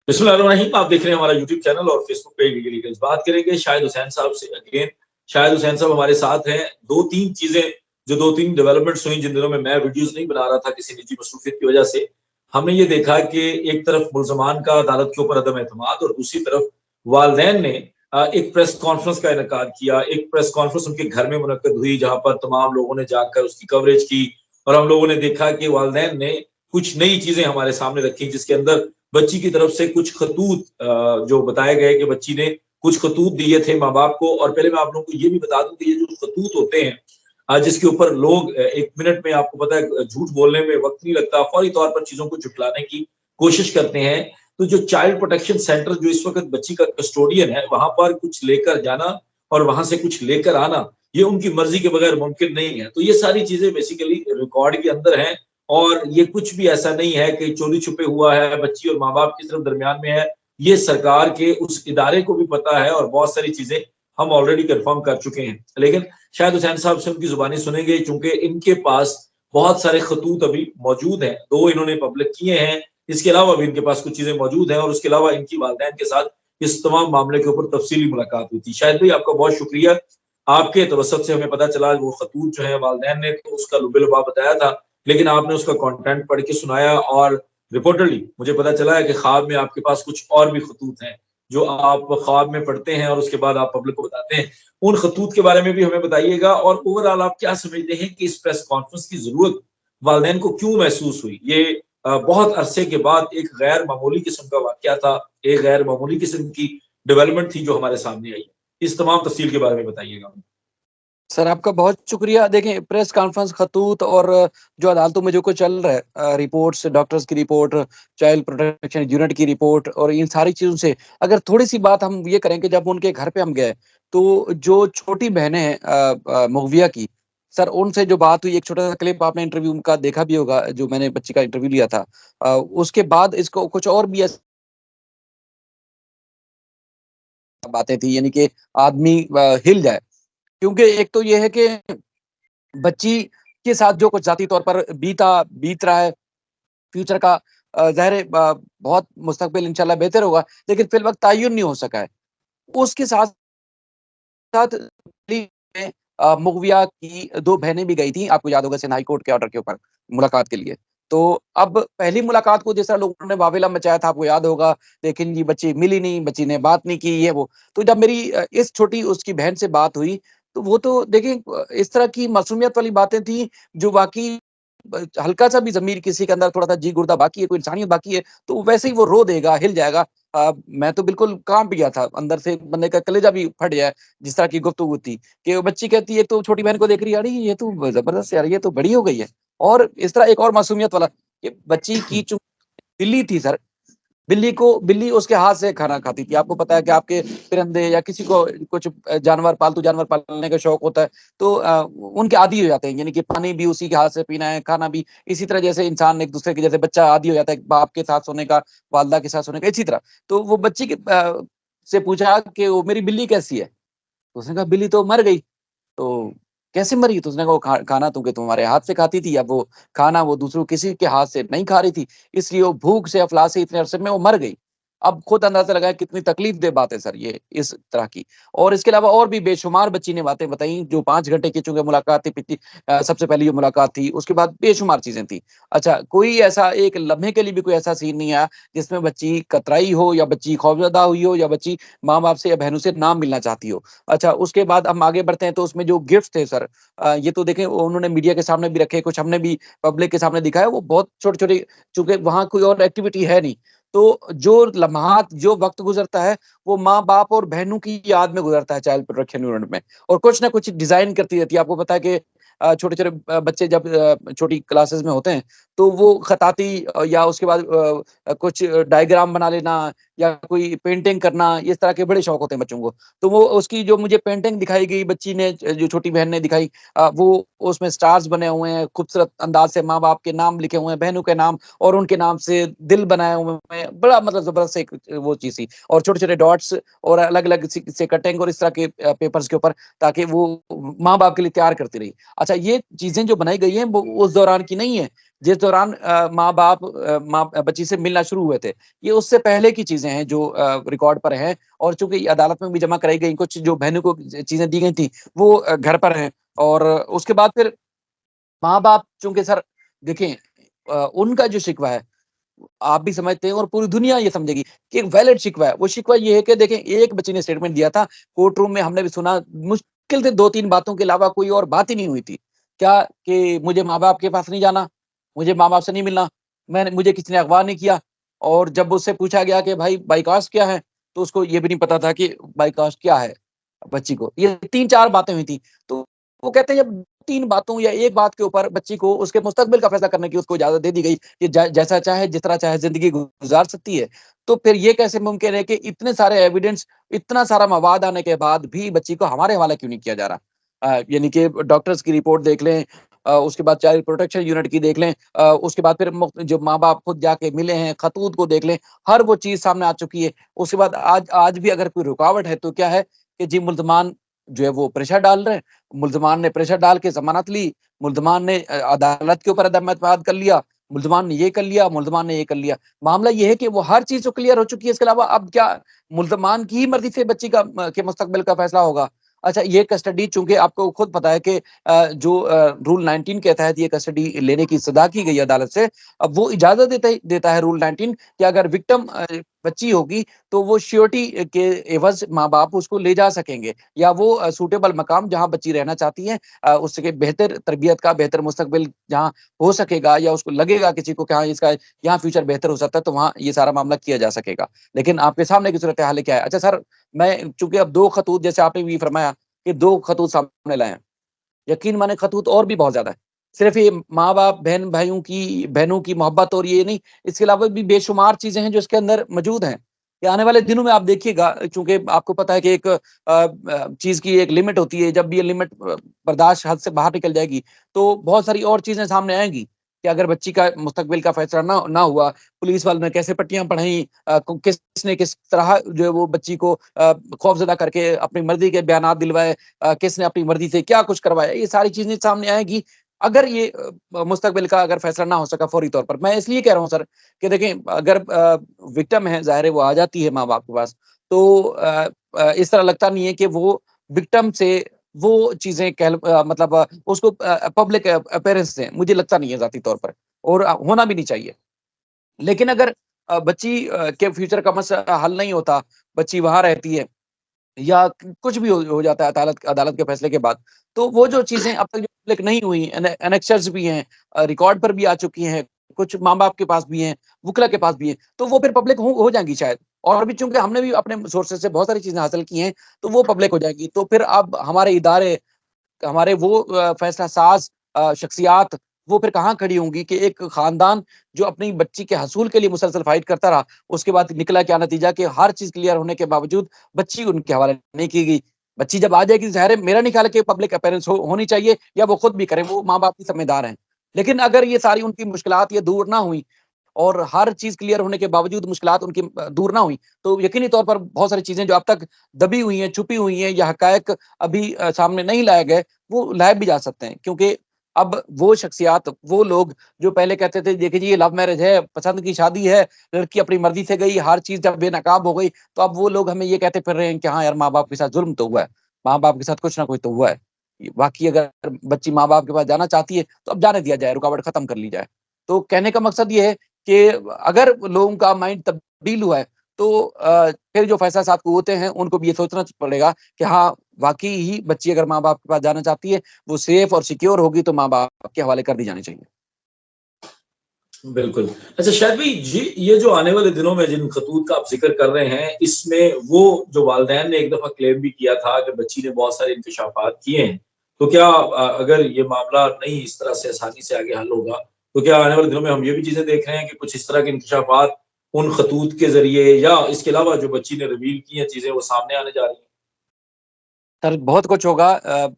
बिस्मिल्लाहिर्रहमानिर्रहीम। आप देख रहे हैं हमारा यूट्यूब चैनल और फेसबुक पेज लीगल्स। बात करेंगे शाहिद हुसैन साहब से अगेन। शाहिद हुसैन साहब हमारे साथ हैं। दो तीन डेवलपमेंट्स हुई जिन दिनों में मैं वीडियोस नहीं बना रहा था किसी निजी मसरूफियत की वजह से। हमने ये देखा कि एक तरफ मुल्जमान का अदालत के ऊपर अदम एतमाद और दूसरी तरफ वालदैन ने एक प्रेस कॉन्फ्रेंस का इनकाद किया। एक प्रेस कॉन्फ्रेंस उनके घर में मुनक्कद हुई जहां पर तमाम लोगों ने जाकर उसकी कवरेज की और हम लोगों ने देखा कि वालदैन ने कुछ नई चीजें हमारे सामने रखी जिसके अंदर बच्ची की तरफ से कुछ खतूत जो बताए गए कि बच्ची ने कुछ खतूत दिए थे माँ बाप को। और पहले मैं आप लोगों को ये भी बता दूं कि ये जो खतूत होते हैं जिसके ऊपर लोग एक मिनट में, आपको पता है झूठ बोलने में वक्त नहीं लगता, फौरी तौर पर चीजों को झुटलाने की कोशिश करते हैं। तो जो चाइल्ड प्रोटेक्शन सेंटर जो इस वक्त बच्ची का कस्टोडियन है, वहां पर कुछ लेकर जाना और वहां से कुछ लेकर आना ये उनकी मर्जी के बगैर मुमकिन नहीं है। तो ये सारी चीजें बेसिकली रिकॉर्ड के अंदर हैं और ये कुछ भी ऐसा नहीं है कि चोरी छुपे हुआ है, बच्ची और माँ बाप की सिर्फ दरमियान में है। ये सरकार के उस इदारे को भी पता है और बहुत सारी चीजें हम ऑलरेडी कंफर्म कर चुके हैं। लेकिन शायद हुसैन साहब से उनकी जुबानी सुनेंगे क्योंकि इनके पास बहुत सारे खतूत अभी मौजूद हैं। दो इन्होंने पब्लिक किए हैं, इसके अलावा भी इनके पास कुछ चीजें मौजूद हैं और उसके अलावा इनकी वालदैन के साथ इस तमाम मामले के ऊपर तफसीली मुलाकात हुई थी। शायद भाई आपका बहुत शुक्रिया, आपके तवसत से हमें पता चला वो खतूत जो है वालदैन ने तो उसका लुबे-लुबा बताया था, लेकिन आपने उसका कंटेंट पढ़ के सुनाया और रिपोर्टरली मुझे पता चला है कि ख्वाब में आपके पास कुछ और भी खतूत हैं जो आप ख्वाब में पढ़ते हैं और उसके बाद आप पब्लिक को बताते हैं। उन खतूत के बारे में भी हमें बताइएगा और ओवरऑल आप क्या समझते हैं कि इस प्रेस कॉन्फ्रेंस की जरूरत वालदैन को क्यों महसूस हुई। ये बहुत अरसे के बाद एक गैर मामूली किस्म का वाकया था, एक गैर मामूली किस्म की डेवलपमेंट थी जो हमारे सामने आई। इस तमाम तफसील के बारे में बताइएगा। सर आपका बहुत शुक्रिया। देखें, प्रेस कॉन्फ्रेंस, खतूत और जो अदालतों में जो कुछ चल रहा है, रिपोर्ट्स, डॉक्टर्स की रिपोर्ट, चाइल्ड प्रोटेक्शन यूनिट की रिपोर्ट और इन सारी चीज़ों से अगर थोड़ी-सी बात हम ये करें कि जब उनके घर पे हम गए, तो जो छोटी बहनें हैं मुग़विया की, सर उनसे जो बात हुई, एक छोटा-सा क्लिप आपने इंटरव्यू उनका देखा भी होगा, जो मैंने बच्ची का इंटरव्यू लिया था। उसके बाद इसको कुछ और भी ऐसी बातें थी, यानी कि आदमी हिल जाए। क्योंकि एक तो ये है कि बच्ची के साथ जो कुछ ज़ाती तौर पर बीत रहा है, फ्यूचर का ज़ाहिर है बहुत मुस्तकबिल इंशाल्लाह बेहतर होगा, लेकिन फ़िल वक़्त तय्युन नहीं हो सका है। उसके साथ-साथ में मुग़विया की 2 बहनें भी गई थीं, आपको याद होगा सिंध हाई कोर्ट के ऑर्डर के ऊपर मुलाकात के लिए। तो अब पहली मुलाकात को जिस तरह लोगों ने वावेला मचाया था, आपको याद होगा, लेकिन ये बच्ची मिली नहीं, बच्ची ने बात नहीं की, ये वो। तो जब मेरी इस छोटी उसकी बहन से बात हुई, तो वो तो देखिए इस तरह की मासूमियत वाली बातें थी, जो वाक़ई हल्का-सा भी ज़मीर किसी के अंदर थोड़ा-सा जी गुर्दा बाकी है, कोई इंसानियत बाकी है, तो वैसे ही वो रो देगा, हिल जाएगा। मैं तो बिल्कुल काँप गया था, अंदर से बंदे का कलेजा भी फट गया, जिस तरह की गुफ्तगू थी, कि वो बच्ची कहती है, तो छोटी बहन को देख रही है, अरे! ये तो ज़बरदस्त यार, ये तो बड़ी हो गई है। और इस तरह एक और मासूमियत वाला, कि बच्ची की चूँ बिल्ली थी सर, बिल्ली उसके हाथ से खाना खाती थी। आपको पता है कि आपके परिंदे या किसी को कुछ जानवर, पालतू जानवर पालने का शौक होता है, तो उनके आदी हो जाते हैं, यानी कि पानी भी उसी के हाथ से पीना है, खाना भी इसी तरह, जैसे इंसान एक-दूसरे के, जैसे बच्चा आदी हो जाता है बाप के साथ सोने का, वालिदा के साथ सोने का, इसी तरह। तो वो बच्ची के से पूछा कि वो मेरी बिल्ली कैसी है? तो उसने कहा बिल्ली तो मर गई। तो कैसे मरी? तो उसने कहा वो खाना तो तुम्हारे हाथ से खाती थी, अब वो खाना वो दूसरों किसी के हाथ से नहीं खा रही थी, इसलिए वो भूख से, अफ़लास से इतने अरसे में वो मर गई। अब खुद अंदाज़ा लगाएँ कितनी तकलीफ़देह बात है सर ये, इस तरह की। और इसके अलावा और भी बेशुमार बच्ची ने बातें बताई, जो 5 घंटे की चूँकि मुलाकात थी, सबसे पहली जो मुलाकात थी, उसके बाद बेशुमार चीज़ें थी। अच्छा, कोई ऐसा एक लम्हे के लिए भी कोई ऐसा सीन नहीं आया, जिसमें बच्ची कतराई हो या बच्ची खौफ़ज़दा हुई हो या बच्ची माँ-बाप से या बहनों से ना मिलना चाहती हो। अच्छा, उसके बाद हम आगे बढ़ते हैं, तो उसमें जो गिफ्ट थे सर, ये तो देखें उन्होंने मीडिया के सामने भी रखे, कुछ हमने भी पब्लिक के सामने दिखाया, वो बहुत छोटे-छोटे, चूँकि वहाँ कोई और एक्टिविटी है नहीं, तो जो लम्हात, जो वक़्त गुज़रता है, वो माँ-बाप और बहनों की याद में गुज़रता है चाइल्ड प्रोटेक्शन यूनिट में, और कुछ ना कुछ डिज़ाइन करती रहती है। आपको पता है कि छोटे-छोटे बच्चे जब छोटी क्लासेस में होते हैं, तो वो खताती या उसके बाद कुछ डायग्राम बना लेना या कोई पेंटिंग करना, इस तरह के बड़े शौक होते हैं बच्चों को। तो वो उसकी जो मुझे पेंटिंग दिखाई गई बच्ची ने, जो छोटी बहन ने दिखाई, वो उसमें स्टार्स बने हुए हैं, खूबसूरत अंदाज से माँ-बाप के नाम लिखे हुए हैं, बहनों के नाम और उनके नाम से दिल बनाए हुए हैं, बड़ा मतलब ज़बरदस्त एक वो चीज़ थी, और छोटे-छोटे डॉट्स और अलग-अलग से कटिंग और इस तरह के पेपर्स के ऊपर, ताकि वो माँ-बाप के लिए तैयार करती रही। अच्छा, अच्छा, ये चीजें जो बनाई गई हैं वो उस दौरान की नहीं है जिस दौरान माँ बाप बच्ची से मिलना शुरू हुए थे। ये उससे पहले की चीजें हैं जो रिकॉर्ड पर हैं, और चूंकि अदालत में भी जमा कराई गई, कुछ जो बहनों को चीजें दी गई थी वो घर पर हैं। और उसके बाद फिर माँ बाप, चूंकि सर देखें, उनका जो शिकवा है आप भी समझते हैं और पूरी दुनिया ये समझेगी कि एक वैलिड शिकवा है। वो शिकवा ये है कि देखें, एक बच्ची ने स्टेटमेंट दिया था कोर्ट रूम में, हमने भी सुना, मुश्किल से 2-3 बातों के अलावा कोई और बात ही नहीं हुई थी। क्या कि मुझे माँ-बाप के पास नहीं जाना, मुझे माँ-बाप से नहीं मिलना, मुझे किसी ने अगवा नहीं किया। और जब उससे पूछा गया कि भाई बाइकास्ट क्या है? तो उसको ये भी नहीं पता था कि बाइकास्ट क्या है बच्ची को। ये 3-4 बातें हुई थी। तो वो कहते हैं जब 3 बातों या 1 बात के ऊपर बच्ची को उसके मुस्तकबिल का फैसला करने की उसको इजाज़त दे दी गई कि जैसा चाहे, जिस तरह चाहे ज़िंदगी गुज़ार सकती है। तो फिर ये कैसे मुमकिन है कि इतने सारे एविडेंस, इतना सारा मवाद आने के बाद भी बच्ची को हमारे हवाले क्यों नहीं किया जा रहा? यानी कि डॉक्टर्स की रिपोर्ट देख लें, उसके बाद चाइल्ड प्रोटेक्शन यूनिट की देख लें, उसके बाद फिर जो माँ-बाप खुद जाके मिले हैं, खतूत को देख लें, हर वो चीज़ सामने आ चुकी है। उसके बाद आज आज भी अगर कोई रुकावट है तो क्या है कि जी मुल्ज़मान जो है वो प्रेशर डाल रहे हैं। मुल्ज़मान ने प्रेशर डाल के ज़मानत ली, मुल्ज़मान ने अदालत के ऊपर अदम एतमाद कर लिया, मुल्ज़मान ने ये कर लिया, मुल्ज़मान ने ये कर लिया। मामला ये है कि वो हर चीज़ तो क्लियर हो चुकी है, इसके अलावा अब क्या मुल्ज़मान की ही मर्ज़ी से बच्ची का के मुस्तकबिल का फैसला होगा? अच्छा, ये कस्टडी, चूँकि आपको खुद पता है कि जो रूल 19 के तहत ये कस्टडी लेने की सदा की गई है अदालत से, अब वो इजाज़त देता है रूल 19 कि अगर विक्टिम बच्ची होगी तो वो श्योरिटी के एवज़ माँ-बाप उसको ले जा सकेंगे, या वो सूटेबल मकाम जहाँ बच्ची रहना चाहती है, उसके बेहतर तरबियत का, बेहतर मुस्तकबिल जहाँ हो सकेगा, या उसको लगेगा किसी को कि हाँ, इसका यहाँ फ्यूचर बेहतर हो सकता है, तो वहाँ ये सारा मामला किया जा सकेगा। लेकिन आपके सामने की सूरत हाल क्या है? अच्छा सर, मैं चूँकि अब 2 खतूत, जैसे आपने भी फरमाया कि 2 खतूत सामने लाए हैं। यकीन माने खतूत और भी बहुत ज़्यादा है। सिर्फ़ ये माँ-बाप, बहनों की मोहब्बत और ये नहीं, इसके अलावा भी बेशुमार चीज़ें हैं जो इसके अंदर मौजूद हैं। कि आने वाले दिनों में आप देखिएगा, चूँकि आपको पता है कि एक चीज़ की एक लिमिट होती है, जब भी ये लिमिट बर्दाश्त हद से बाहर निकल जाएगी, तो बहुत सारी और चीज़ें सामने आएँगी कि अगर बच्ची का मुस्तकबिल का फैसला ना हुआ, पुलिस वालों ने कैसे पट्टियाँ पढ़ाई, किसने किस तरह जो है वो बच्ची को खौफ़ज़दा करके अपनी मर्ज़ी के बयानात दिलवाए, किसने अपनी मर्ज़ी से क्या कुछ करवाया, ये सारी चीज़ें सामने आएँगी, अगर ये मुस्तकबिल का अगर फैसला ना हो सका फ़ौरी तौर पर। मैं इसलिए कह रहा हूँ सर कि देखें, अगर विक्टिम है, ज़ाहिर है वो आ जाती है माँ-बाप के पास, तो इस तरह लगता नहीं है कि वो विक्टिम से वो चीज़ें मतलब उसको पब्लिक अपीयरेंस दें, मुझे लगता नहीं है ज़ाती तौर पर, और होना भी नहीं चाहिए। लेकिन अगर बच्ची के फ्यूचर का मसला हल नहीं होता, बच्ची वहाँ रहती है, या कुछ भी हो जाता है अदालत अदालत के फैसले के बाद, तो वो जो चीज़ें अब तक जो पब्लिक नहीं हुई, एनेक्सर्स भी हैं, रिकॉर्ड पर भी आ चुकी हैं, कुछ माँ-बाप के पास भी हैं, वुकला के पास भी हैं, तो वो फिर पब्लिक हो जाएँगी शायद। और भी चूँकि हमने भी अपने सोर्सेज़ से बहुत सारी चीज़ें हासिल की हैं, तो वो पब्लिक हो जाएगी। तो फिर अब हमारे इदारे, हमारे वो फैसला साज़ शख्सियात, वो फिर कहाँ खड़ी होंगी कि एक खानदान जो अपनी बच्ची के हसूल के लिए मुसलसल फाइट करता रहा, उसके बाद निकला क्या नतीजा कि हर चीज़ क्लियर होने के बावजूद बच्ची उनके हवाले नहीं की गई। बच्ची जब आ जाएगी, ज़ाहिर है, मेरा नहीं ख्याल है कि पब्लिक अपीयरेंस होनी चाहिए, या वो खुद भी करें, वो माँ-बाप ही ज़िम्मेदार हैं। लेकिन अगर ये सारी उनकी मुश्किलात ये दूर ना हुई, और हर चीज़ क्लियर होने के बावजूद मुश्किलात उनकी दूर ना हुई, तो यकीनी तौर पर बहुत सारी चीज़ें जो अब तक दबी हुई हैं, छुपी हुई हैं, या हक़ाइक़ अभी सामने नहीं लाए गए, वो लाए भी जा सकते हैं। क्योंकि अब वो शख्सियात, वो लोग जो पहले कहते थे, देखिए जी ये लव मैरिज है, पसंद की शादी है, लड़की अपनी मर्ज़ी से गई, हर चीज़ जब बेनकाब हो गई, तो अब वो लोग हमें ये कहते फिर रहे हैं कि हाँ यार, माँ-बाप के साथ ज़ुल्म तो हुआ है, माँ-बाप के साथ कुछ ना कुछ तो हुआ है। बाकी अगर बच्ची माँ-बाप के पास जाना चाहती है, तो अब जाने दिया जाए, रुकावट खत्म कर ली जाए। तो कहने का मकसद ये है कि अगर लोगों का माइंड तब्दील हुआ है, तो फिर जो फैसला साहब को होते हैं, उनको भी ये सोचना पड़ेगा कि हाँ, वाक़ई ही बच्ची अगर माँ-बाप के पास जाना चाहती है, वो सेफ और सिक्योर होगी, तो माँ-बाप के हवाले कर दी जानी चाहिए। बिल्कुल। अच्छा शायद भाई जी, ये जो आने वाले दिनों में जिन खतूत का आप ज़िक्र कर रहे हैं, इसमें वो जो वालिदैन ने एक दफ़ा क्लेम भी किया था कि बच्ची ने बहुत सारे इंकशाफ़ात किए हैं, तो क्या अगर ये मामला नहीं इस तरह से आसानी से आगे हल होगा, तो क्या आने वाले दिनों में हम ये भी चीज़ें देख रहे हैं कि कुछ इस तरह के इंकशाफ़ात उन खतूत के ज़रिए या इसके अलावा जो बच्ची ने रिवील की हैं चीज़ें, वो सामने आने जा रही हैं? सर बहुत कुछ होगा,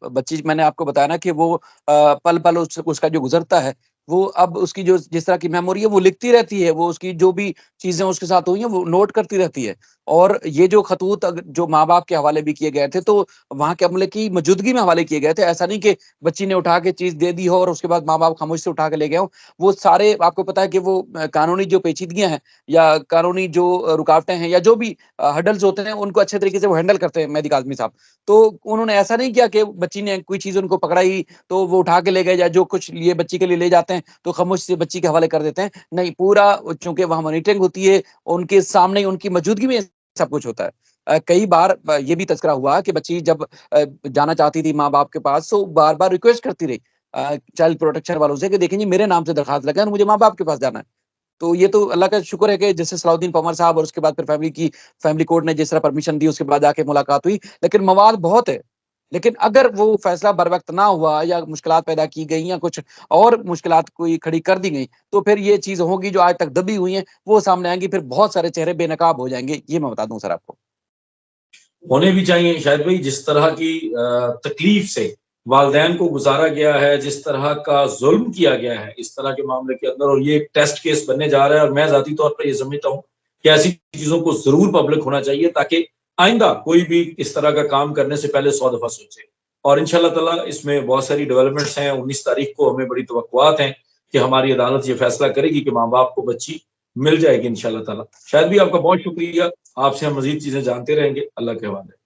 बच्ची, मैंने आपको बताया ना कि वो पल-पल उसका जो गुज़रता है, वो अब उसकी जो जिस तरह की मेमोरी है वो लिखती रहती है, वो उसकी जो भी चीजें उसके साथ हुई हैं वो नोट करती रहती है। और ये जो खतूत जो माँ बाप के हवाले भी किए गए थे, तो वहां के अमले की मौजूदगी में हवाले किए गए थे। ऐसा नहीं कि बच्ची ने उठा के चीज दे दी हो और उसके बाद माँ बाप खामोश से उठा के ले गए हो। वो सारे आपको पता है कि वो कानूनी जो पेचीदगियां हैं या कानूनी जो रुकावटें हैं या जो भी हडल्स होते हैं, उनको अच्छे तरीके से वो हैंडल करते हैं मेहदी काज़मी साहब। तो उन्होंने ऐसा नहीं किया कि बच्ची ने कोई चीज उनको पकड़ाई तो वो उठा के ले गए, या जो कुछ लिए बच्ची के लिए ले जाते हैं तो खामोश से बच्ची के हवाले कर देते हैं। नहीं, पूरा चूंकि वहां मॉनिटरिंग होती है, उनके सामने ही, उनकी मौजूदगी में सब कुछ होता है। कई बार ये भी तस्करा हुआ कि बच्ची जब जाना चाहती थी माँ बाप के पास, तो बार बार रिक्वेस्ट करती रही चाइल्ड प्रोटेक्शन वालों से कि देखिए जी, मेरे नाम से दरखास्त लगा है और मुझे माँ बाप के पास जाना है। तो ये तो अल्लाह का शुक्र है कि जैसे सलाउद्दीन पंवर साहब और उसके बाद फिर फैमिली कोर्ट ने जिस तरह परमिशन दी, उसके बाद जाके मुलाकात हुई। लेकिन मवाद बहुत है। लेकिन अगर वो फैसला बर वक्त ना हुआ या मुश्किलात पैदा की गई या कुछ और मुश्किलात कोई खड़ी कर दी गई, तो फिर ये चीज होगी जो आज तक दबी हुई है वो सामने आएंगी, फिर बहुत सारे चेहरे बेनकाब हो जाएंगे। ये मैं बता दूं सर आपको। होने भी चाहिए शायद भाई। जिस तरह की तकलीफ से वालदैन को गुजारा गया है, जिस तरह का जुल्म किया गया है इस तरह के मामले के अंदर, और ये एक टेस्ट केस बनने जा रहा है, और मैं जाती तौर पर ये समझता हूँ कि ऐसी चीजों को जरूर पब्लिक होना चाहिए ताकि आइंदा कोई भी इस तरह का काम करने से पहले 100 दफा सोचे। और इंशाल्लाह ताला इसमें बहुत सारी डेवलपमेंट्स हैं। 19 तारीख को हमें बड़ी तवक्कुआत हैं कि हमारी अदालत ये फैसला करेगी कि माँ बाप को बच्ची मिल जाएगी इंशाल्लाह ताला। शायद भी आपका बहुत शुक्रिया। आपसे हम मजीद चीजें जानते रहेंगे। अल्लाह के हवाले।